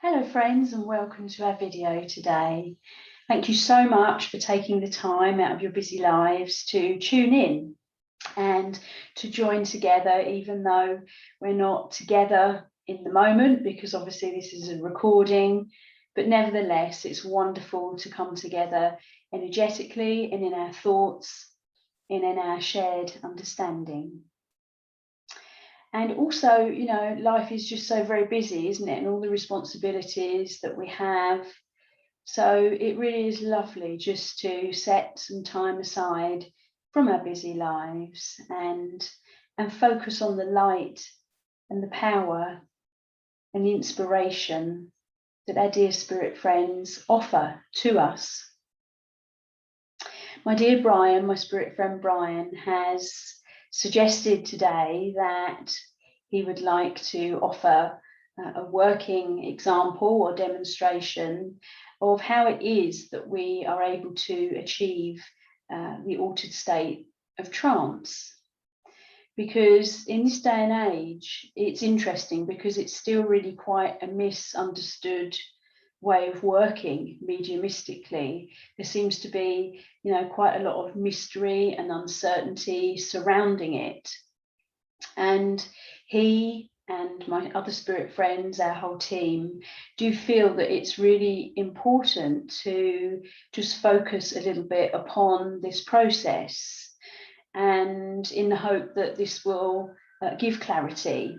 Hello friends, and welcome to our video today. Thank you so much for taking the time out of your busy lives to tune in and to join together, even though we're not together in the moment, because obviously this is a recording, but nevertheless it's wonderful to come together energetically and in our thoughts and in our shared understanding. And also, you know, life is just so very busy, isn't it? And all the responsibilities that we have. So it really is lovely just to set some time aside from our busy lives and focus on the light and the power and the inspiration that our dear spirit friends offer to us. My dear Brian, my spirit friend Brian, has suggested today that he would like to offer a working example or demonstration of how it is that we are able to achieve the altered state of trance. Because in this day and age, it's interesting because it's still really quite a misunderstood way of working mediumistically. There seems to be, you know, quite a lot of mystery and uncertainty surrounding it. And he and my other spirit friends, our whole team, do feel that it's really important to just focus a little bit upon this process, and in the hope that this will give clarity.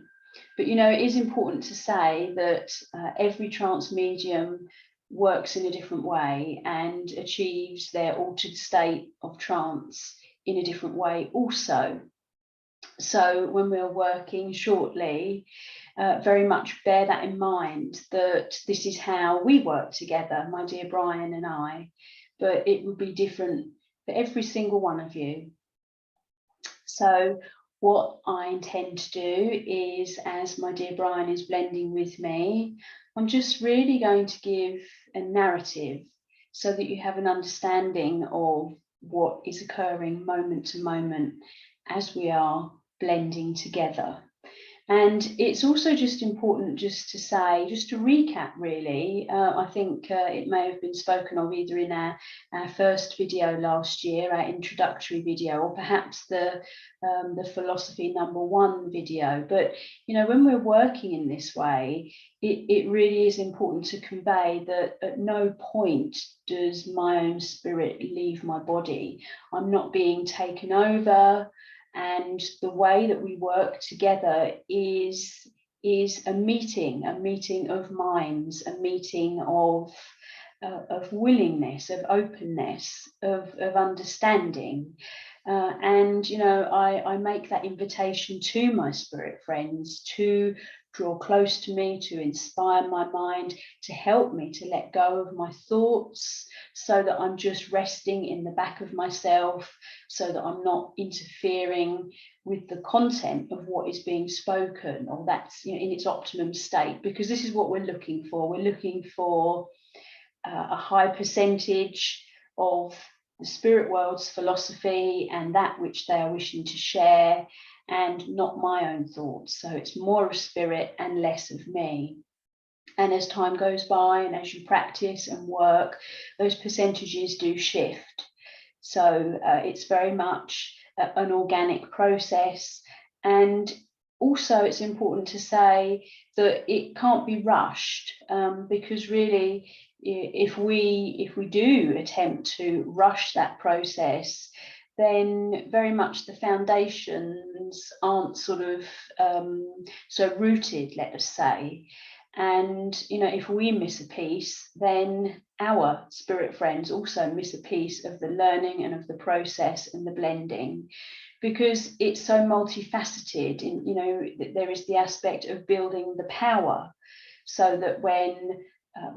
But, you know, it is important to say that every trance medium works in a different way and achieves their altered state of trance in a different way also. So when we're working shortly, very much bear that in mind, that this is how we work together, my dear Brian and I, but it would be different for every single one of you. So what I intend to do is, as my dear Brian is blending with me, I'm just really going to give a narrative so that you have an understanding of what is occurring moment to moment as we are blending together. And it's also just important just to say, just to recap really, I think it may have been spoken of either in our first video last year, our introductory video, or perhaps the philosophy #1 video. But, you know, when we're working in this way, it really is important to convey that at no point does my own spirit leave my body. I'm not being taken over. And the way that we work together is a meeting of minds, a meeting of willingness, of openness, of understanding. And, you know, I make that invitation to my spirit friends to draw close to me, to inspire my mind, to help me to let go of my thoughts, so that I'm just resting in the back of myself, so that I'm not interfering with the content of what is being spoken, or that's, you know, in its optimum state, because this is what we're looking for. We're looking for a high percentage of the spirit world's philosophy and that which they are wishing to share, and not my own thoughts. So it's more of spirit and less of me. And as time goes by and as you practice and work, those percentages do shift. So it's very much an organic process. And also it's important to say that it can't be rushed, because really, if we do attempt to rush that process, then very much the foundations aren't sort of so rooted, let us say. And, you know, if we miss a piece, then our spirit friends also miss a piece of the learning and of the process and the blending, because it's so multifaceted. And, you know, there is the aspect of building the power, so that when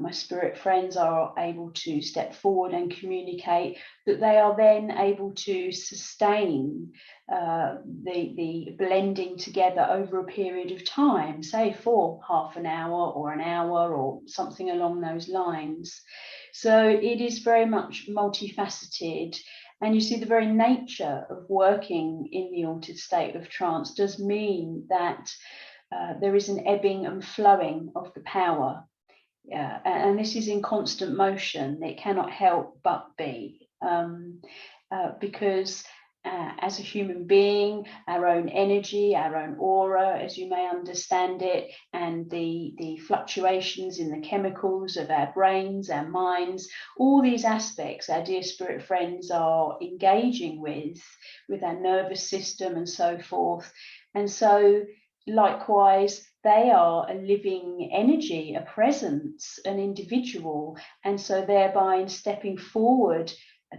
my spirit friends are able to step forward and communicate, that they are then able to sustain the blending together over a period of time, say for half an hour or an hour or something along those lines. So it is very much multifaceted. And you see, the very nature of working in the altered state of trance does mean that there is an ebbing and flowing of the power. and this is in constant motion. It cannot help but be, because as a human being, our own energy, our own aura, as you may understand it, and the fluctuations in the chemicals of our brains, our minds, all these aspects our dear spirit friends are engaging with our nervous system and so forth. And so likewise, they are a living energy, a presence, an individual. And so thereby, in stepping forward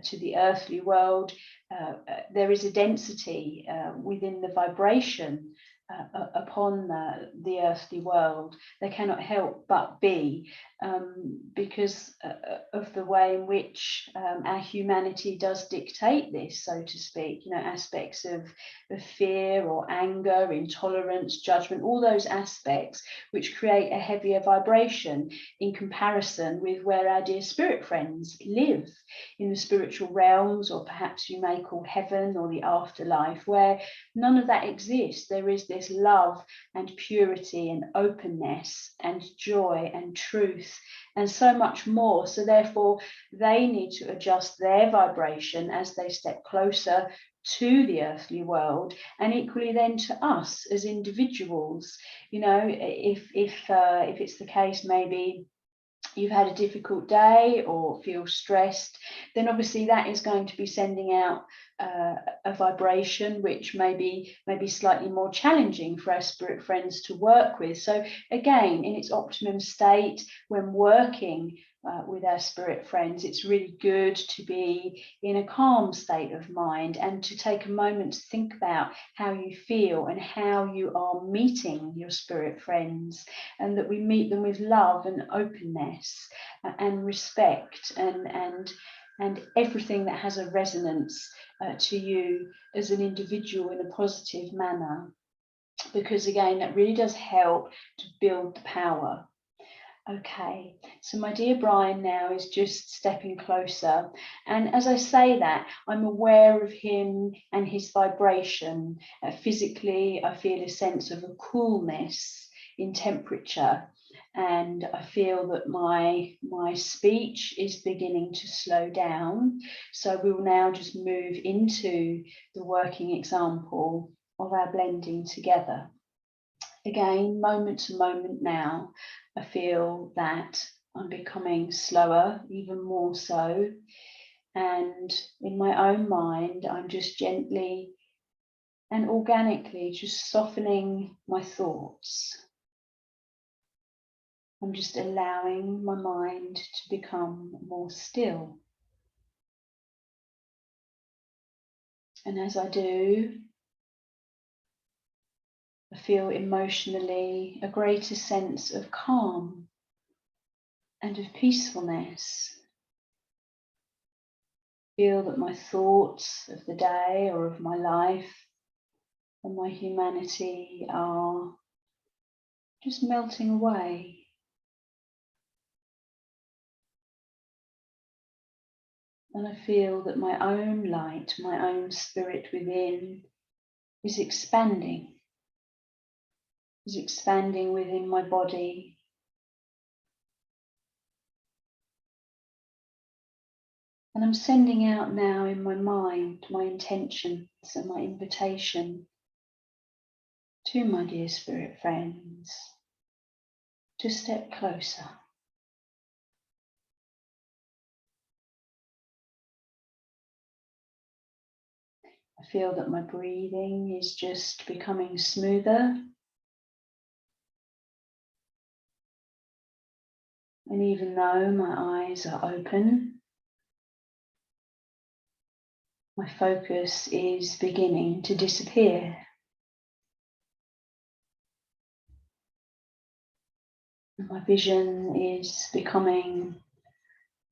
to the earthly world, there is a density within the vibration upon the earthly world. They cannot help but be, because of the way in which our humanity does dictate this, so to speak. You know, aspects of fear or anger, intolerance, judgment, all those aspects which create a heavier vibration in comparison with where our dear spirit friends live, in the spiritual realms, or perhaps you may call heaven or the afterlife, where none of that exists. There is this love and purity and openness and joy and truth and so much more. So therefore, they need to adjust their vibration as they step closer to the earthly world, and equally then to us as individuals. You know, if it's the case, maybe you've had a difficult day or feel stressed, then obviously that is going to be sending out a vibration which may be slightly more challenging for our spirit friends to work with. So again, in its optimum state, when working with our spirit friends, it's really good to be in a calm state of mind and to take a moment to think about how you feel and how you are meeting your spirit friends, and that we meet them with love and openness and respect and everything that has a resonance to you as an individual in a positive manner, because again, that really does help to build the power. Okay, so my dear Brian now is just stepping closer, and as I say that, I'm aware of him and his vibration. Physically, I feel a sense of a coolness in temperature, and I feel that my speech is beginning to slow down. So we will now just move into the working example of our blending together. Again, moment to moment now, I feel that I'm becoming slower, even more so. And in my own mind, I'm just gently and organically just softening my thoughts. I'm just allowing my mind to become more still. And as I do, I feel emotionally a greater sense of calm and of peacefulness. Feel that my thoughts of the day or of my life and my humanity are just melting away. And I feel that my own light, my own spirit within is expanding within my body. And I'm sending out now in my mind my intentions and my invitation to my dear spirit friends to step closer. I feel that my breathing is just becoming smoother. And even though my eyes are open, my focus is beginning to disappear. My vision is becoming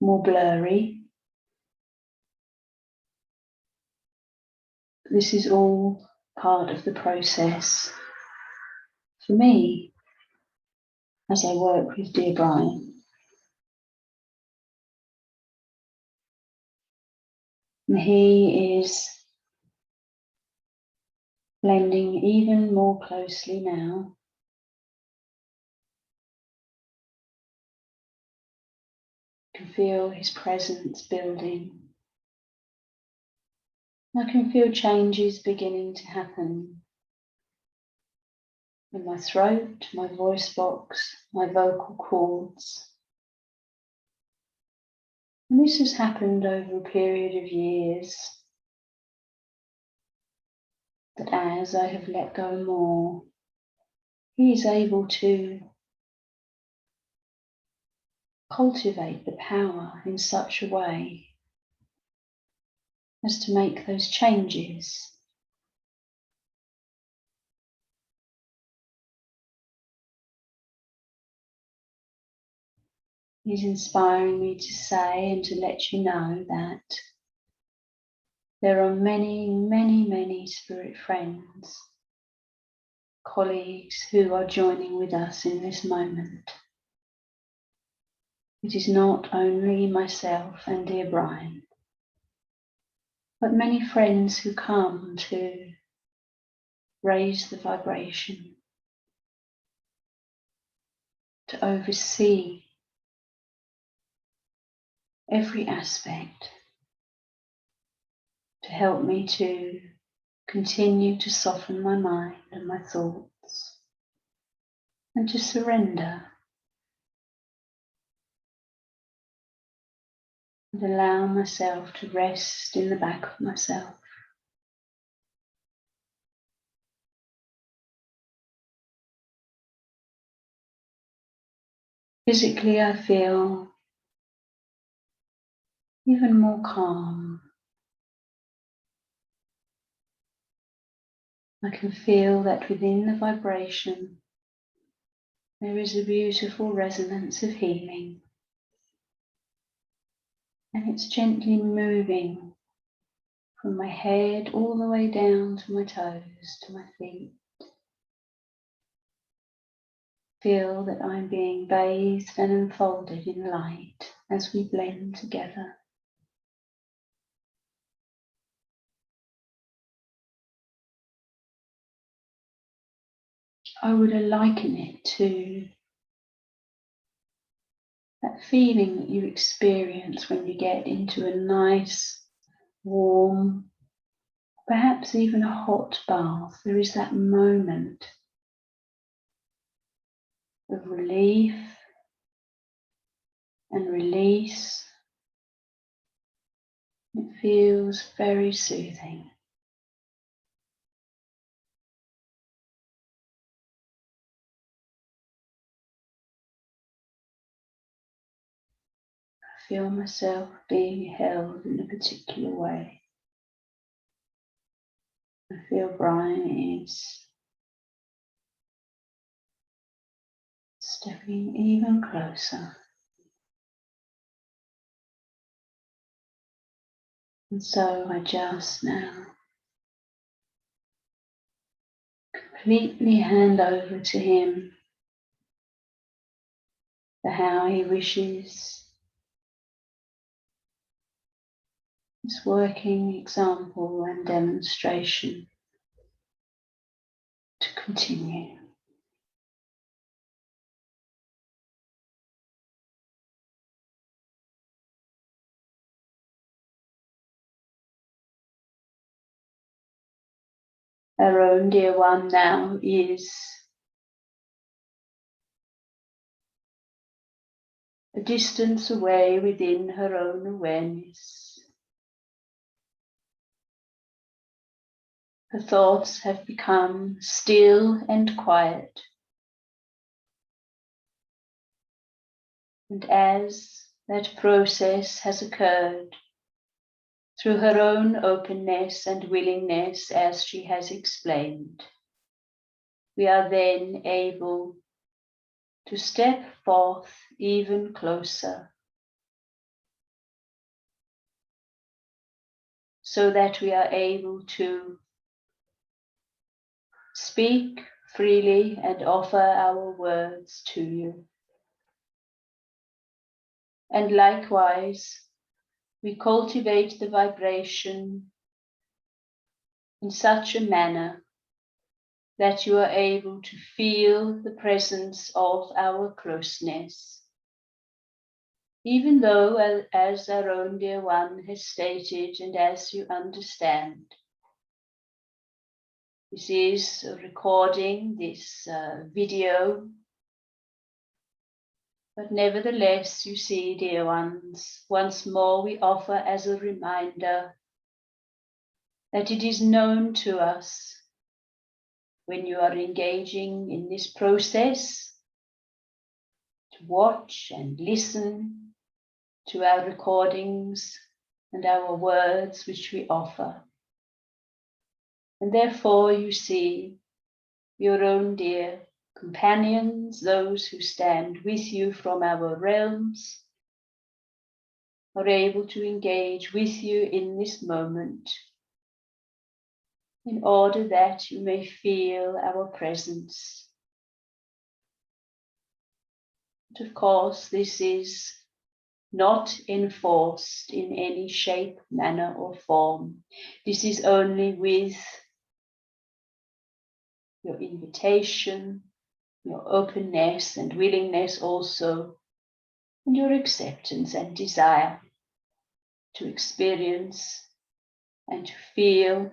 more blurry. This is all part of the process for me as I work with dear Brian. And he is blending even more closely now I can feel his presence building. I can feel changes beginning to happen in my throat, my voice box, my vocal cords. And this has happened over a period of years. That as I have let go more, he is able to cultivate the power in such a way as to make those changes. He's inspiring me to say and to let you know that there are many, many, many spirit friends, colleagues who are joining with us in this moment. It is not only myself and dear Brian, but many friends who come to raise the vibration, to oversee every aspect, to help me to continue to soften my mind and my thoughts, and to surrender and allow myself to rest in the back of myself. Physically, I feel even more calm. I can feel that within the vibration there is a beautiful resonance of healing, and it's gently moving from my head all the way down to my toes, to my feet. Feel that I'm being bathed and enfolded in light as we blend together. I would liken it to that feeling that you experience when you get into a nice, warm, perhaps even a hot bath. There is that moment of relief and release. It feels very soothing. I feel myself being held in a particular way. I feel Brian is stepping even closer. And so I just now completely hand over to him for how he wishes this working example and demonstration to continue. Our own dear one now is a distance away within her own awareness. Her thoughts have become still and quiet. And as that process has occurred, through her own openness and willingness, as she has explained, we are then able to step forth even closer, so that we are able to speak freely and offer our words to you. And likewise, we cultivate the vibration in such a manner that you are able to feel the presence of our closeness. even though, as our own dear one has stated, and as you understand, this is a recording, this video, but nevertheless, you see, dear ones, once more we offer as a reminder that it is known to us when you are engaging in this process to watch and listen to our recordings and our words which we offer. And therefore you see your own dear companions, those who stand with you from our realms, are able to engage with you in this moment in order that you may feel our presence. But of course, this is not enforced in any shape, manner, or form. This is only with your invitation, your openness and willingness also, and your acceptance and desire to experience and to feel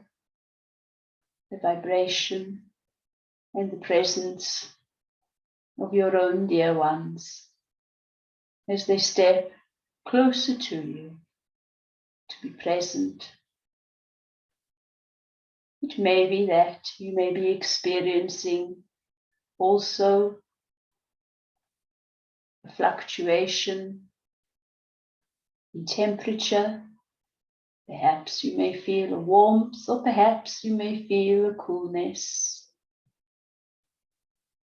the vibration and the presence of your own dear ones as they step closer to you to be present. It may be that you may be experiencing also a fluctuation in temperature. Perhaps you may feel a warmth, or perhaps you may feel a coolness.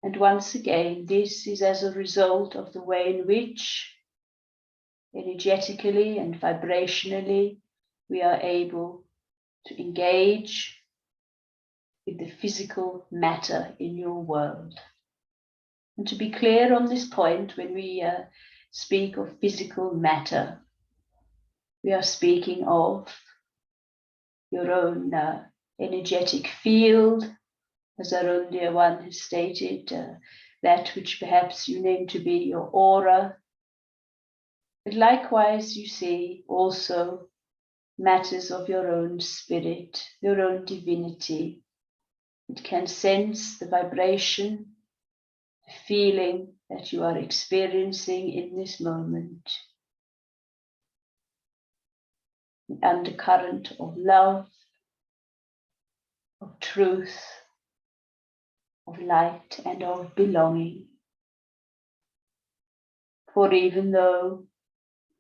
And once again, this is as a result of the way in which energetically and vibrationally we are able to engage with the physical matter in your world. And to be clear on this point, when we speak of physical matter, we are speaking of your own energetic field, as our own dear one has stated, that which perhaps you name to be your aura. But likewise, you see also matters of your own spirit, your own divinity. It can sense the vibration, the feeling that you are experiencing in this moment. The undercurrent of love, of truth, of light, and of belonging. For even though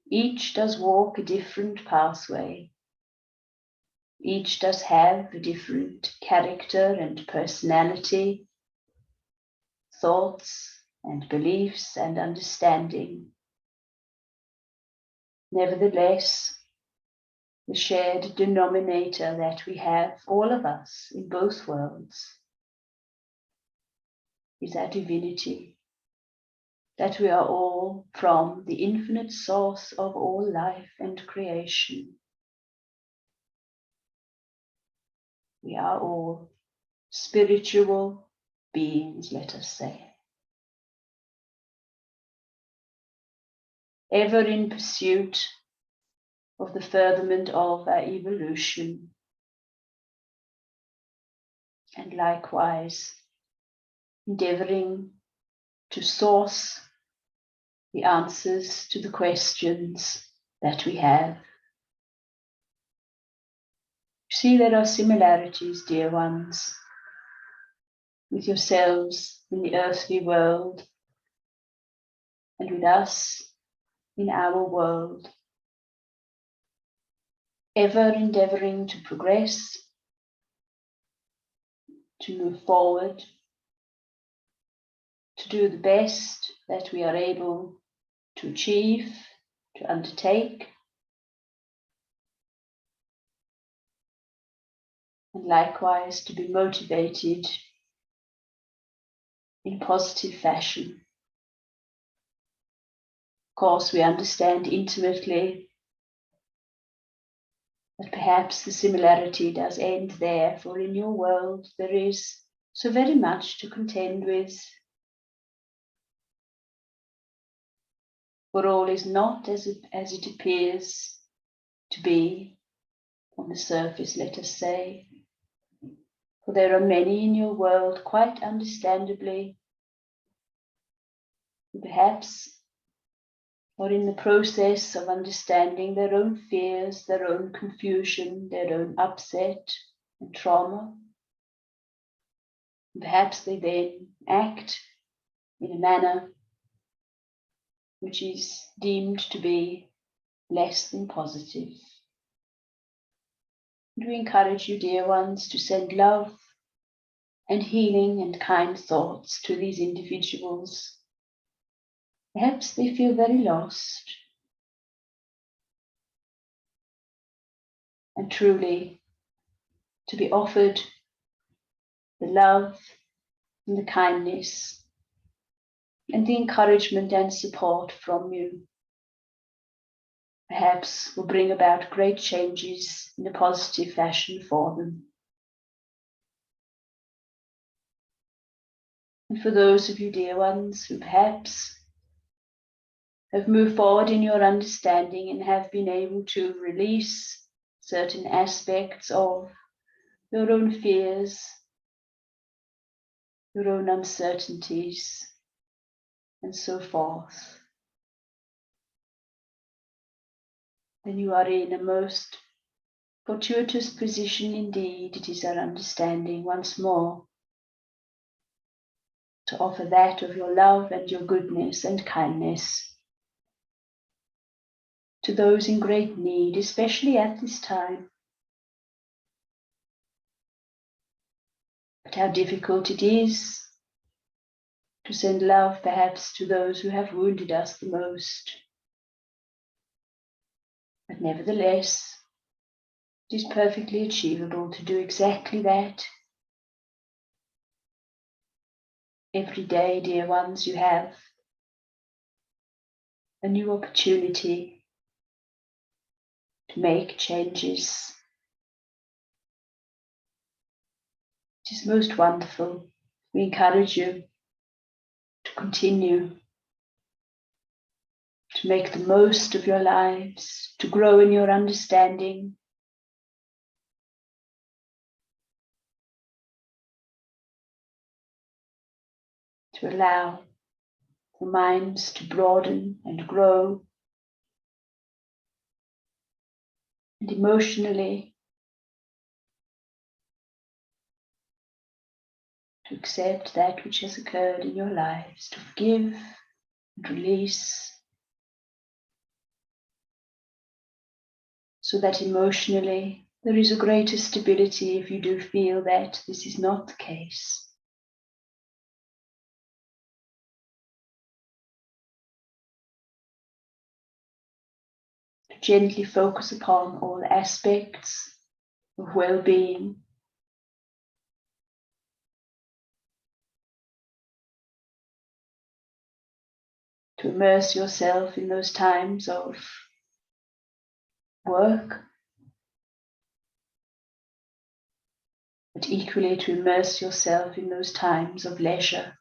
each does walk a different pathway, each does have a different character and personality, thoughts and beliefs and understanding, nevertheless, the shared denominator that we have, all of us in both worlds, is our divinity, that we are all from the infinite source of all life and creation. We are all spiritual beings, let us say, ever in pursuit of the furtherment of our evolution, and likewise endeavoring to source the answers to the questions that we have. See, there are similarities, dear ones, with yourselves in the earthly world and with us in our world, ever endeavoring to progress, to move forward, to do the best that we are able to achieve, to undertake, and likewise to be motivated in positive fashion. Of course, we understand intimately that perhaps the similarity does end there, for in your world there is so very much to contend with. For all is not as it appears to be on the surface, let us say. For there are many in your world, quite understandably, who perhaps are in the process of understanding their own fears, their own confusion, their own upset and trauma. And perhaps they then act in a manner which is deemed to be less than positive. And we encourage you, dear ones, to send love and healing and kind thoughts to these individuals. Perhaps they feel very lost. And truly, to be offered the love and the kindness and the encouragement and support from you, perhaps will bring about great changes in a positive fashion for them. And for those of you, dear ones, who perhaps have moved forward in your understanding and have been able to release certain aspects of your own fears, your own uncertainties, and so forth, then you are in a most fortuitous position indeed, it is our understanding once more, to offer that of your love and your goodness and kindness to those in great need, especially at this time. But how difficult it is to send love perhaps to those who have wounded us the most. But nevertheless, it is perfectly achievable to do exactly that. Every day, dear ones, you have a new opportunity to make changes. It is most wonderful. We encourage you to continue to make the most of your lives, to grow in your understanding, to allow the minds to broaden and grow, and emotionally to accept that which has occurred in your lives, to forgive and release, so that emotionally there is a greater stability if you do feel that this is not the case. To gently focus upon all aspects of well-being, to immerse yourself in those times of work, but equally to immerse yourself in those times of leisure,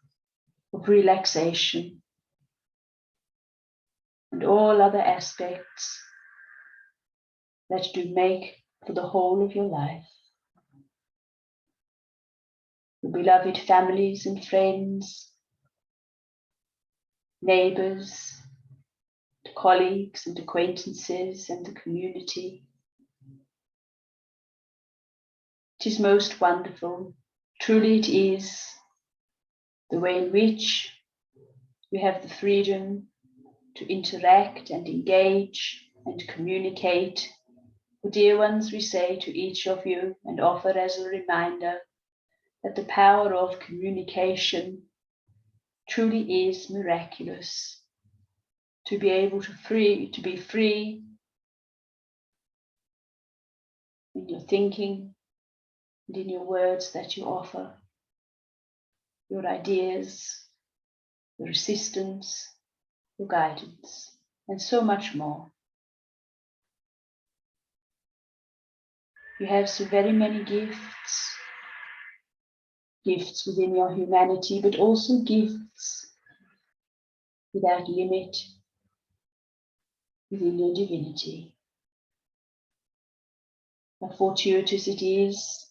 of relaxation, and all other aspects that do make for the whole of your life. Your beloved families and friends, neighbors, colleagues and acquaintances, and the community. It is most wonderful. Truly it is the way in which we have the freedom to interact and engage and communicate. For dear ones, we say to each of you and offer as a reminder that the power of communication truly is miraculous. To be able to be free in your thinking and in your words that you offer, your ideas, your assistance, your guidance, and so much more. You have so very many gifts within your humanity, but also gifts without limit. within your divinity. How fortuitous it is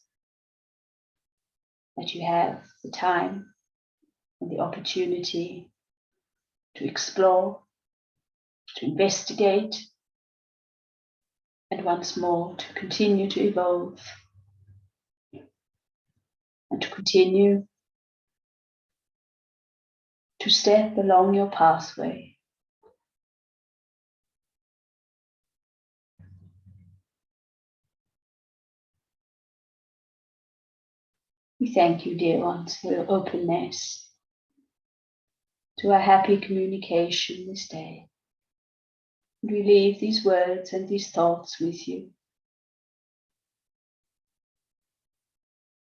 that you have the time and the opportunity to explore, to investigate, and once more to continue to evolve and to continue to step along your pathway. We thank you, dear ones, for your openness to our happy communication this day. And we leave these words and these thoughts with you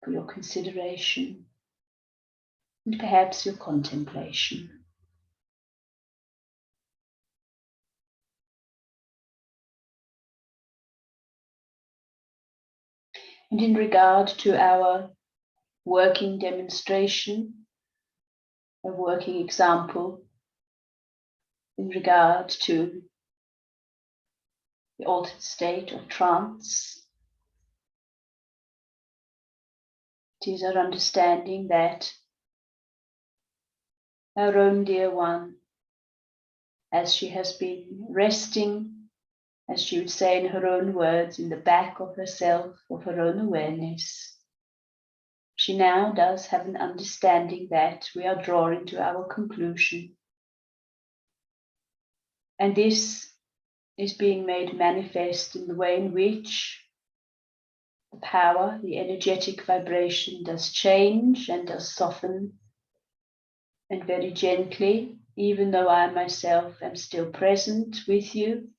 for your consideration and perhaps your contemplation. And in regard to our working demonstration, a working example, in regard to the altered state of trance, it is our understanding that our own dear one, as she has been resting, as she would say in her own words, in the back of herself, of her own awareness, she now does have an understanding that we are drawing to our conclusion. And this is being made manifest in the way in which the power, the energetic vibration does change and does soften, and very gently, even though I myself am still present with you,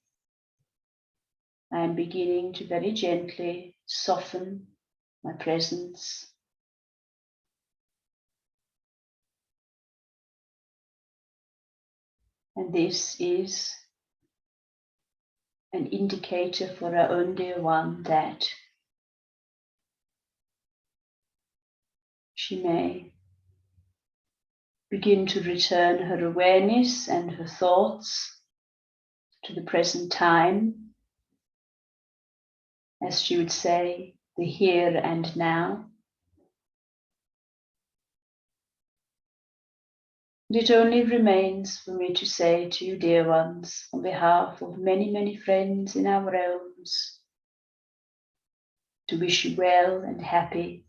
I am beginning to very gently soften my presence. And this is an indicator for our own dear one that she may begin to return her awareness and her thoughts to the present time, as she would say, the here and now. And it only remains for me to say to you, dear ones, on behalf of many, many friends in our realms, to wish you well and happy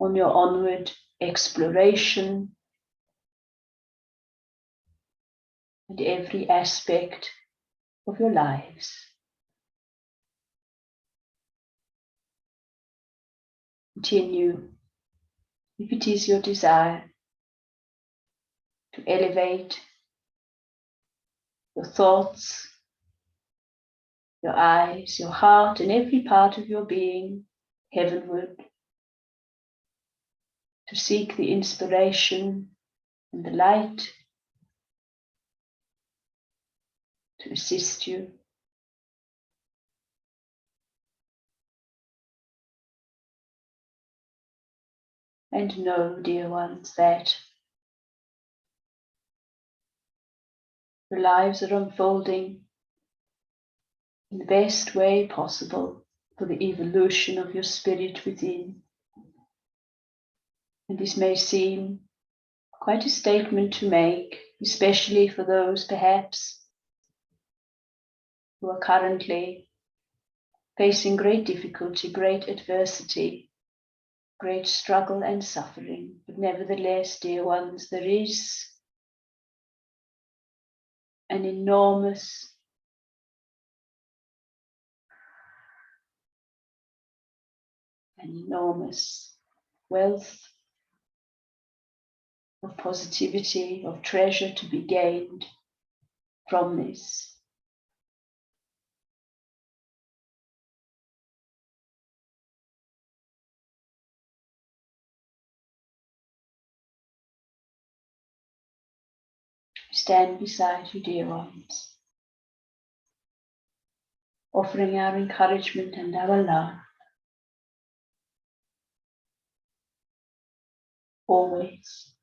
on your onward exploration and every aspect of your lives. Continue, if it is your desire, to elevate your thoughts, your eyes, your heart, and every part of your being heavenward, to seek the inspiration and the light to assist you. And know, dear ones, that your lives are unfolding in the best way possible for the evolution of your spirit within. And this may seem quite a statement to make, especially for those perhaps who are currently facing great difficulty, great adversity, great struggle and suffering. But nevertheless, dear ones, there is an enormous wealth of positivity, of treasure to be gained from this. Stand beside you, dear ones, offering our encouragement and our love, always.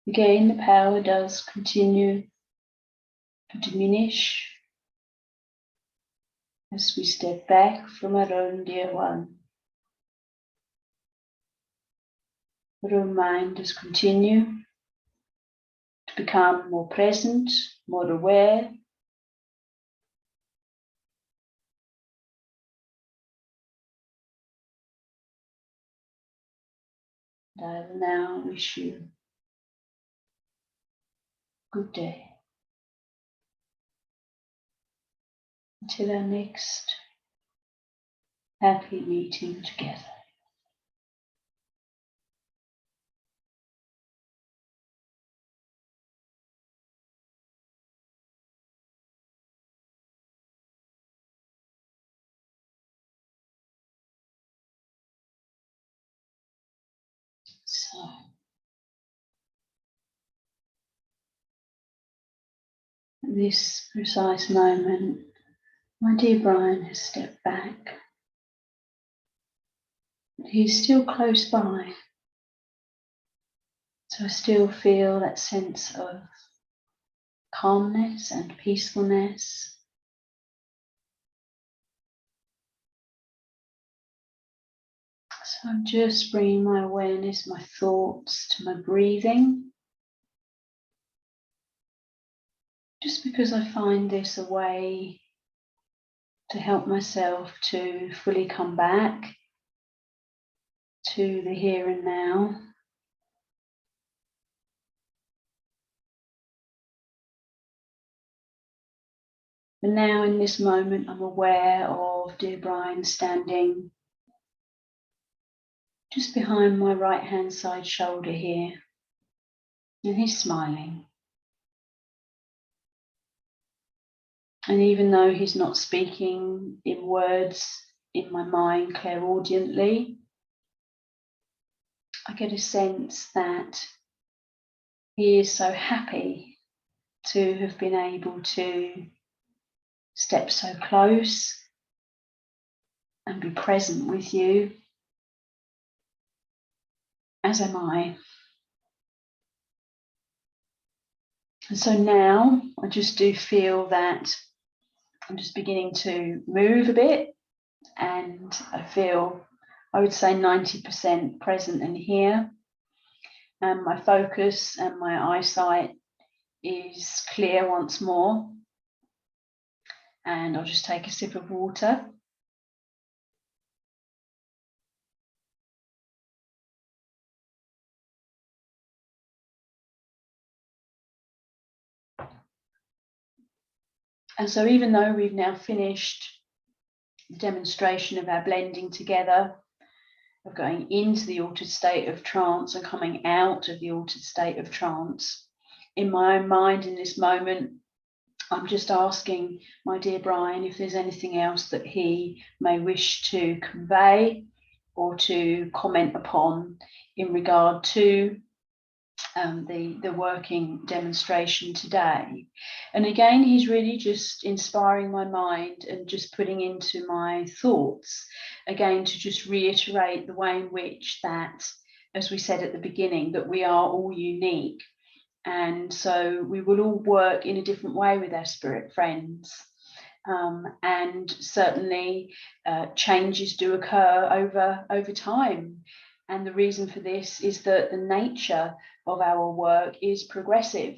Again, the power does continue to diminish as we step back from our own dear one. But our mind does continue to become more present, more aware. And I will now wish you a good day. Until our next happy meeting together. So, at this precise moment, my dear Brian has stepped back. But he's still close by. So I still feel that sense of calmness and peacefulness. So I'm just bringing my awareness, my thoughts to my breathing. Just because I find this a way to help myself to fully come back to the here and now. But now in this moment, I'm aware of dear Brian standing just behind my right hand side shoulder here. And he's smiling. And even though he's not speaking in words in my mind clairaudiently, I get a sense that he is so happy to have been able to step so close and be present with you, as am I. And so now I just do feel that I'm just beginning to move a bit, and I feel, I would say 90% present and here. And my focus and my eyesight is clear once more. And I'll just take a sip of water. And so even though we've now finished the demonstration of our blending together, of going into the altered state of trance and coming out of the altered state of trance, in my own mind in this moment, I'm just asking my dear Brian if there's anything else that he may wish to convey or to comment upon in regard to the working demonstration today. And again, he's really just inspiring my mind and just putting into my thoughts, again, to just reiterate the way in which that, as we said at the beginning, that we are all unique. And so we will all work in a different way with our spirit friends. And certainly changes do occur over time. And the reason for this is that the nature of our work is progressive.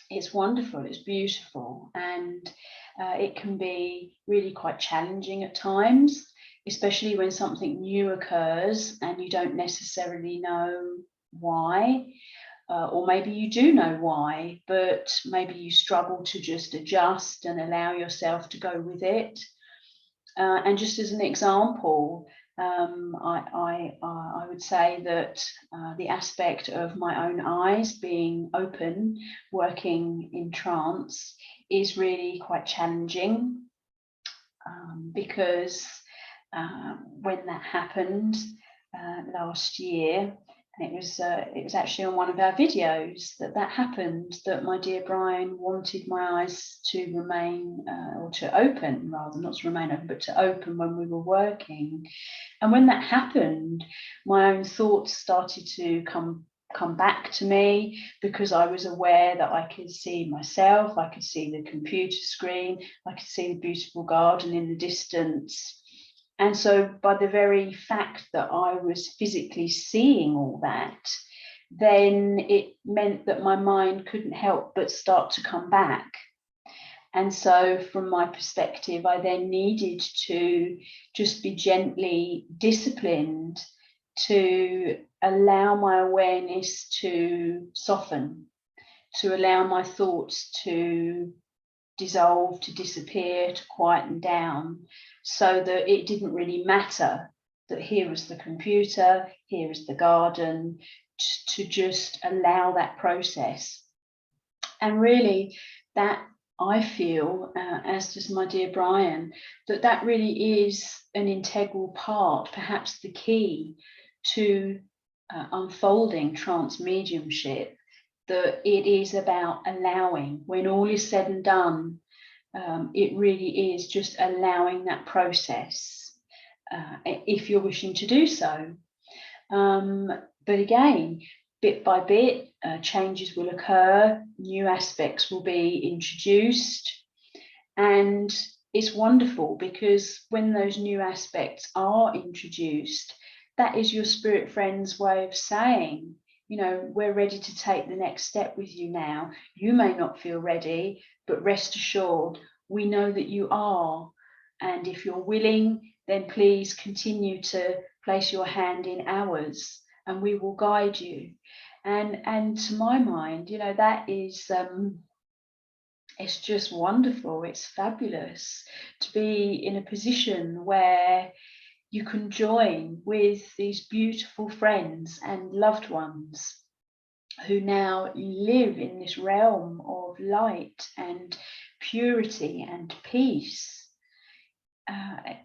It's wonderful, it's beautiful, and it can be really quite challenging at times, especially when something new occurs and you don't necessarily know why. Or maybe you do know why, but maybe you struggle to just adjust and allow yourself to go with it. And just as an example, I would say that the aspect of my own eyes being open, working in trance, is really quite challenging because when that happened last year, and it was actually on one of our videos that happened, that my dear Brian wanted my eyes to remain, or to open rather, not to remain open, but to open when we were working. And when that happened, my own thoughts started to come come back to me, because I was aware that I could see myself, I could see the computer screen, I could see the beautiful garden in the distance. And so by the very fact that I was physically seeing all that, then it meant that my mind couldn't help but start to come back. And so from my perspective, I then needed to just be gently disciplined to allow my awareness to soften, to allow my thoughts to dissolve, to disappear, to quieten down, so that it didn't really matter that here was the computer, here is the garden, to just allow that process. And really, that I feel, as does my dear Brian, that really is an integral part, perhaps the key to unfolding trance mediumship, that it is about allowing. When all is said and done, it really is just allowing that process, if you're wishing to do so. But again, bit by bit, changes will occur, new aspects will be introduced, and it's wonderful because when those new aspects are introduced, that is your spirit friend's way of saying, you know, we're ready to take the next step with you now. You may not feel ready, but rest assured, we know that you are. And if you're willing, then please continue to place your hand in ours and we will guide you. And to my mind, you know, that is, it's just wonderful. It's fabulous to be in a position where you can join with these beautiful friends and loved ones who now live in this realm of light and purity and peace.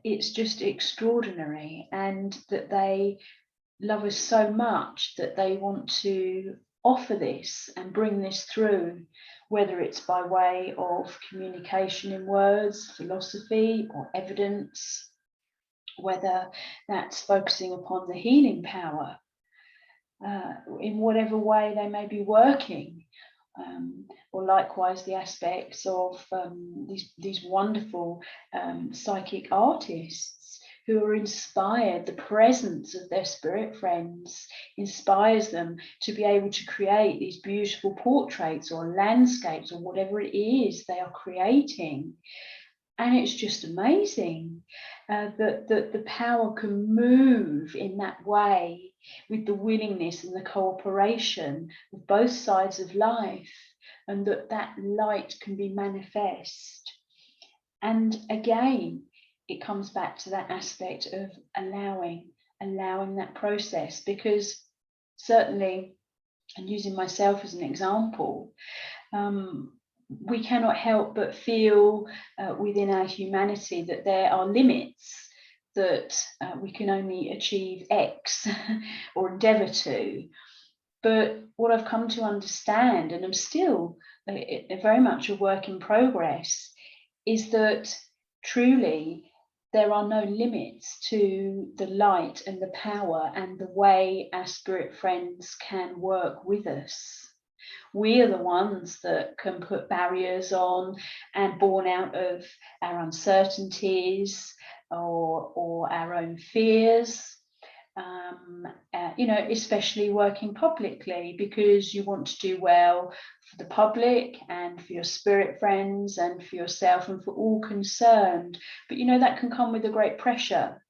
It's just extraordinary, and that they love us so much that they want to offer this and bring this through, whether it's by way of communication in words, philosophy, or evidence, whether that's focusing upon the healing power, in whatever way they may be working, or likewise the aspects of these wonderful psychic artists who are inspired. The presence of their spirit friends inspires them to be able to create these beautiful portraits or landscapes or whatever it is they are creating. And it's just amazing that the power can move in that way, with the willingness and the cooperation of both sides of life, and that light can be manifest. And again, it comes back to that aspect of allowing that process, because certainly, and using myself as an example, we cannot help but feel within our humanity that there are limits, that we can only achieve X or endeavour to. But what I've come to understand, and I'm still very much a work in progress, is that truly there are no limits to the light and the power and the way our spirit friends can work with us. We are the ones that can put barriers on, and born out of our uncertainties or our own fears, you know, especially working publicly, because you want to do well for the public and for your spirit friends and for yourself and for all concerned. But you know, that can come with a great pressure.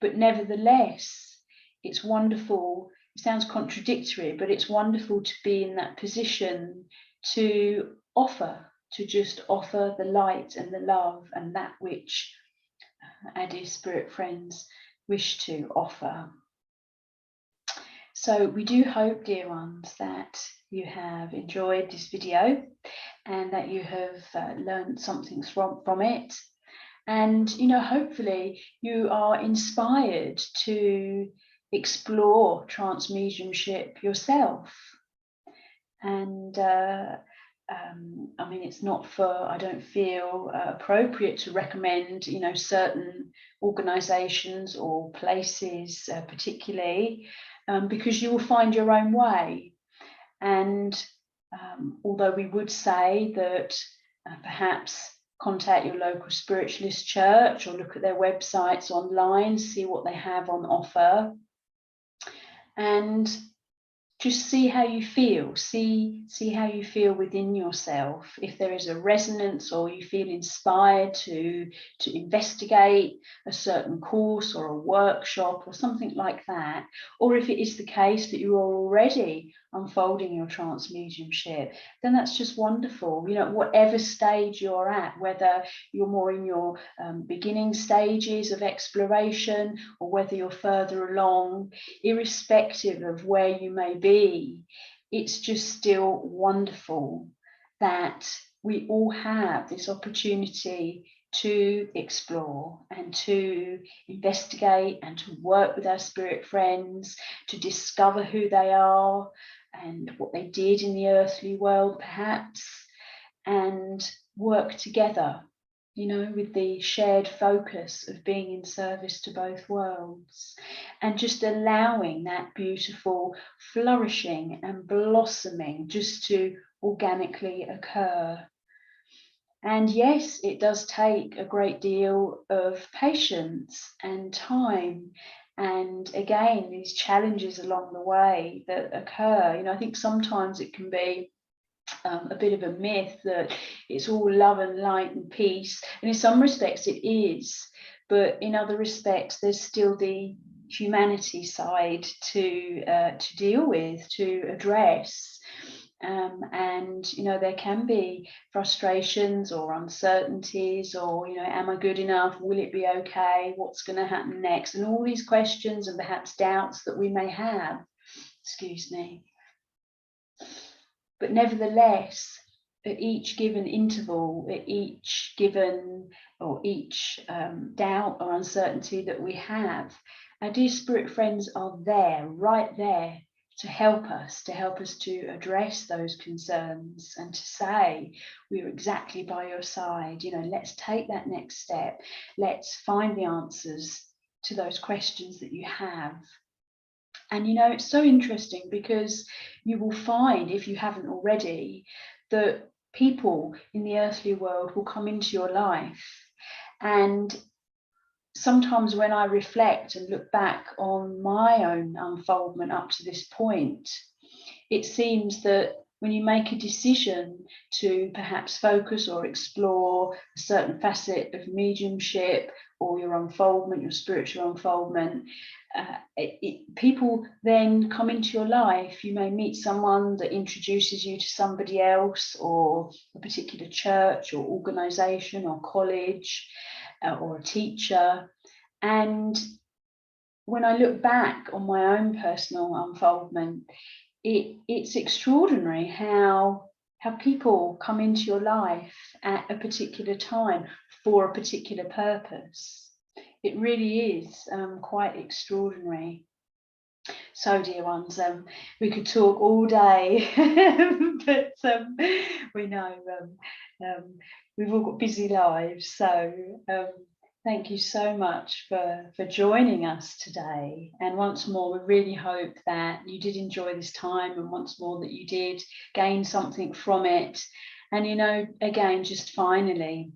But nevertheless, it's wonderful. It sounds contradictory, but it's wonderful to be in that position to offer, to just offer the light and the love and that which our dear spirit friends wish to offer. So we do hope, dear ones, that you have enjoyed this video and that you have learned something from it. And, you know, hopefully you are inspired to explore trance mediumship yourself. And I mean, it's not I don't feel appropriate to recommend, you know, certain organisations or places particularly, because you will find your own way. And although we would say that perhaps contact your local spiritualist church or look at their websites online, see what they have on offer, and just see how you feel, see how you feel within yourself. If there is a resonance or you feel inspired to investigate a certain course or a workshop or something like that, or if it is the case that you are already unfolding your trance mediumship, then that's just wonderful. You know, whatever stage you're at, whether you're more in your beginning stages of exploration or whether you're further along, irrespective of where you may be, it's just still wonderful that we all have this opportunity to explore and to investigate and to work with our spirit friends, to discover who they are and what they did in the earthly world perhaps, and work together, you know, with the shared focus of being in service to both worlds, and just allowing that beautiful flourishing and blossoming just to organically occur. And yes, it does take a great deal of patience and time, and again, these challenges along the way that occur. You know, I think sometimes it can be a bit of a myth that it's all love and light and peace, and in some respects it is, but in other respects there's still the humanity side to deal with, to address. And you know, there can be frustrations or uncertainties, or, you know, am I good enough, will it be okay, what's going to happen next, and all these questions and perhaps doubts that we may have, excuse me. But nevertheless, at each given interval, at each given or each doubt or uncertainty that we have, our dear spirit friends are there, right there, to help us to address those concerns and to say, we're exactly by your side. You know, let's take that next step. Let's find the answers to those questions that you have. And, you know, it's so interesting because you will find, if you haven't already, that people in the earthly world will come into your life. And sometimes when I reflect and look back on my own unfoldment up to this point, it seems that when you make a decision to perhaps focus or explore a certain facet of mediumship or your unfoldment, your spiritual unfoldment, people then come into your life. You may meet someone that introduces you to somebody else, or a particular church or organisation or college, or a teacher. And when I look back on my own personal unfoldment, it's extraordinary how people come into your life at a particular time for a particular purpose. It really is quite extraordinary. So, dear ones, we could talk all day, but we know we've all got busy lives. So thank you so much for joining us today. And once more, we really hope that you did enjoy this time, and once more that you did gain something from it. And, you know, again, just finally,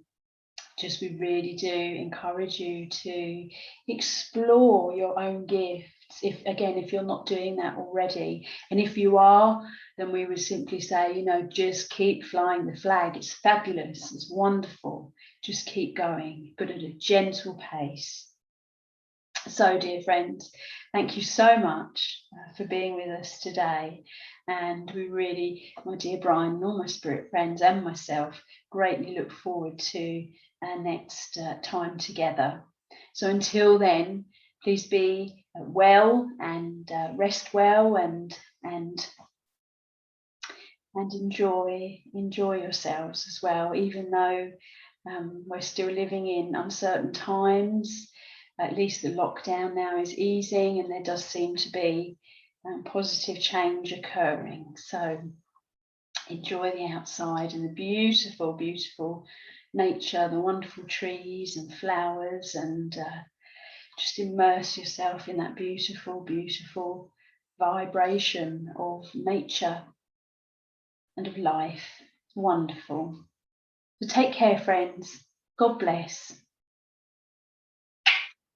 we really do encourage you to explore your own gifts. If you're not doing that already, and if you are, then we would simply say, you know, just keep flying the flag. It's fabulous, it's wonderful. Just keep going, but at a gentle pace. So, dear friends, thank you so much for being with us today. And we really, my dear Brian and all my spirit friends and myself, greatly look forward to our next time together. So until then, please be well and rest well, and enjoy yourselves as well, even though we're still living in uncertain times. At least the lockdown now is easing, and there does seem to be positive change occurring. So enjoy the outside and the beautiful, beautiful nature, the wonderful trees and flowers, and just immerse yourself in that beautiful, beautiful vibration of nature and of life. Wonderful. So take care, friends. God bless.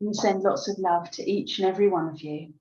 And we send lots of love to each and every one of you.